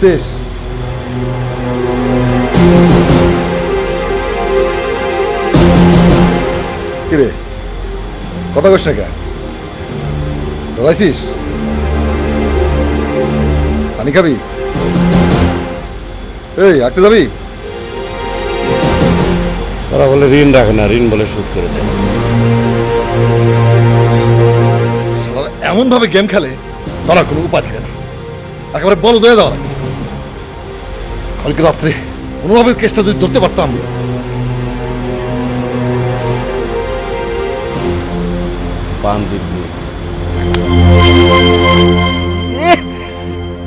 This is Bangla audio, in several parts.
দেখছিস? কিরে কথা কইস না কে? ডলাইছিস? পানি খাবি? এই আঁকতে যাবি? ওরা বলে ঋণ রাখে না, ঋণ বলে শোধ করে দেয়। এমন ভাবে গেম খেলে তার কোনো উপায় থাকে না, একেবারে বল উদয় দেওয়া লাগে। কালকে রাত্রে কোনোভাবে কেসটা যদি ধরতে পারতাম।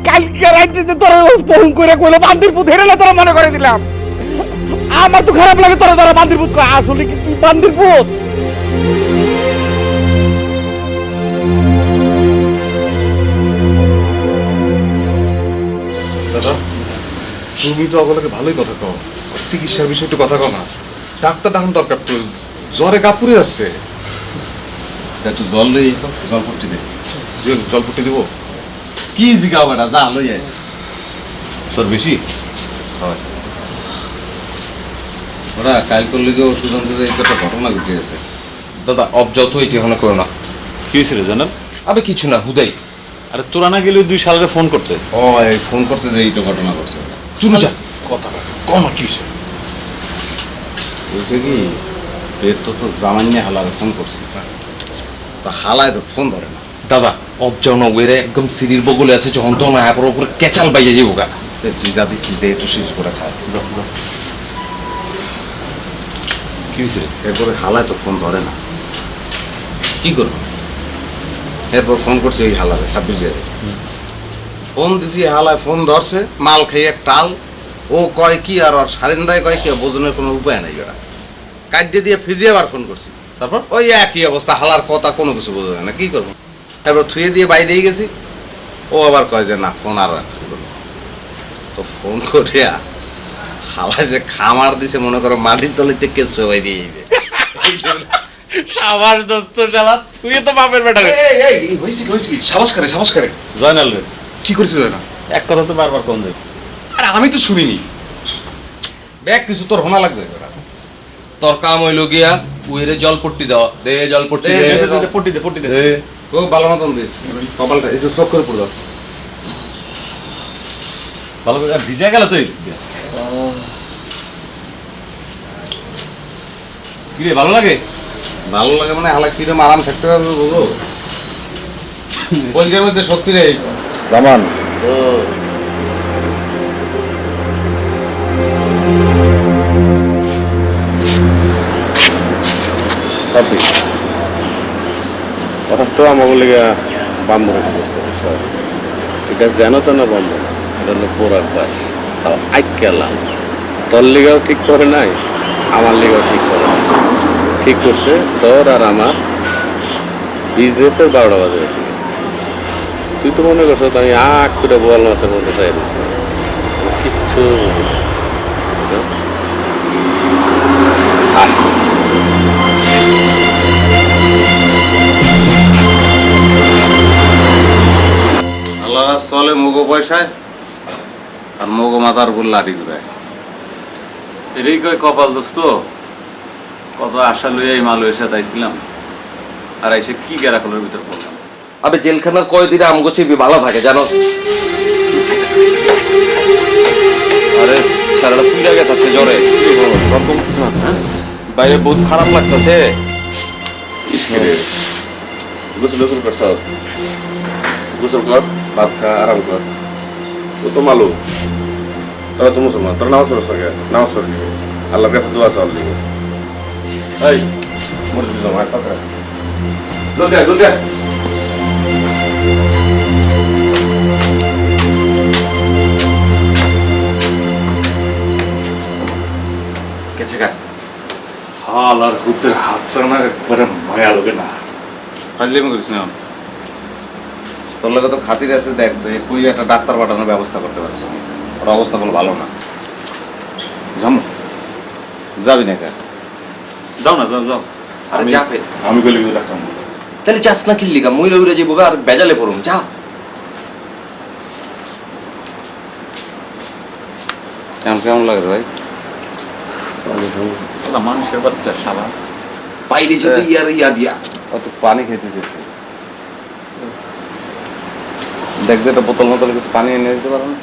কালকে রাইতে যে তোরা ফোন করে কইলো বান্দিরপুর ধরে না, তোরা মনে করে দিলাম। আমার তো খারাপ লাগে তোরা বান্দিরপুর কয়, আসলে কি তুই বান্দিরপুর? দাদা তুমি তো ওগুলোকে ভালোই কথা কও, চিকিৎসার বিষয়ে একটু কথা কও না। ডাক্তার দেখান দরকার তো, জ্বরে কাপুরে আসছে। একটু জল লই, জল পট্টি দে। জল পট্টি দেবো? কি জিগাও বেটা, যা লই আয়। তোর বেশি হয় ওরা কাল করলে যে ওষুধ আনতে যে একটা ঘটনা ঘটে গেছে। দাদা অবযত এটি এখন করো না। কি হয়েছিল জানান? আবে কিছু না, হুদাই। আরে তোরা না গেলে 2 সালের ফোন করতে। ও এই ফোন করতে যে এই তো ঘটনা ঘটছে। তুমি যা কথা আছে কম কি হয়েছে? বলছে কি এর তো জামান্য হালারে ফোন করছি, তো হালায় তো ফোন ধরে না। দাদা অবজাও না, ওরে একদম সিরির বগলে আছে, যখন তো না পর উপরে কেচাল বাইজে যাবো গা। তুই যা দেখি যে একটু শেষ করে খায়। কি হয়েছে? এরপরে হালায় তো ফোন ধরে না, কি করবো? এরপর ফোন করছে এই হালারে 26 জারে ফোন দিছি, হালায় ফোন ধরছে, মাল খেয়ে এক টাল। ও কয় কি আর ওর সারেন্দায় কয় কি, বোঝনের কোনো উপায় নাই। ওরা কাটিয়ে দিয়ে ফিরিয়ে আবার ফোন করছি, তারপর ওই একই অবস্থা, হালার কথা কোনো কিছু বোঝা যায় না, কি করবো? তারপর থুয়ে দিয়ে বাইরেই গেছি। ও আবার কয় যে না ফোন আর তো ফোন করিয়া হালায় যে খামার দিছে, মনে করো মাটির তলিতে কেঁচো বাইরে সাবাস দোস্ত, শালা তুই তো বাপের বেটা রে। হয়েছে কি? সাবাস করে জয়নাল রে, কি করেছে জানা? এক কথা তো বারবার কম দেয়। আরে আমি তো শুনিনি। ব্যাগ কিছু তোর হোনা লাগবে। তোর কাম হইল গিয়া উইরে জল পট্টি দেওয়া, দে জল পট্টি দে, দে। দে, দে, পট্টি দে। খুব ভালো মতন দিস, কপালটা একটু চোখ করে পড়লো। ভালো করে ভিজে গেল তো। কি রে, ভালো লাগে? ভালো লাগে মানে হালা কিরম আরাম থাকতে পারবে বলো? বলকের মধ্যে সত্যি রে জামান হঠাৎ তো আমার বলে বাম্ব রেখে করছে, বুঝছো? এটা যেন তো না বাম্ব, এটা হলো পোড়াক বাস। তাও আইকেলাম, তোর লিগাও ঠিক করে নাই, আমার লিগাও ঠিক করে নাই। ঠিক করছে তোর আর আমার বিজনেসের 12টা বাজে। তুই তো মনে করছো আমি আগ করে বল মাছের মধ্যে চাই দিচ্ছি, কিচ্ছু বুঝি না। আল্লাহরা চলে মুগো পয়সায় আর মুগো মাথার উপর লাঠি ঘুরায়। এরই কয় কপাল দোস্ত, কত আশা লইয়া এই মালয়েশিয়া তাইছিলাম, আর এসে কি গেরাকলের ভিতর পড়লাম। আবে জেলখানার কয়েদিরা আমগো চেয়ে ভালো থাকে জানো? আরে সারাটা পুইরা গেছে জ্বরে, বাইরে বহুত খারাপ লাগতেছে। গোসল করছ, গোসল কর, ভাত খা, আরাম কর। ও তো মালু, তোরা তো মুসলমান, তোরা নামাজ পড়ছ আগে, নামাজ পড়বি, আল্লাহর কাছে দোয়া চাল দিব। এই মসজিদ জমা পাকা জলদি আয়, জলদি আয়। কেছে গা হাল আর ভূতের হাত চালানোর একবারে মায়া লাগে না। ফাজলিমি করিস না, তোর লাগে তো খাতির আছে। দেখ তুই কই একটা ডাক্তার পাঠানোর ব্যবস্থা করতে পারিস, ওর অবস্থা বলো ভালো না। জানো যাবি না কেন? যাও না, যাও যাও। আরে যাবে, আমি গেলে কিন্তু ডাক্তার না। তাহলে যাস না কিল্লি গা, মইরা উইরা যাবো গা আর বেজালে পড়ুম, যা। কেমন কেমন লাগে রে ভাই? শালা মানুষের বাচ্চা শালা। পাই দিয়েছে তো ইয়া দিয়া। অত পানি খেতে চেয়েছে। দেখবে একটা বোতল মতল কিছু পানি এনে দিতে পারো না?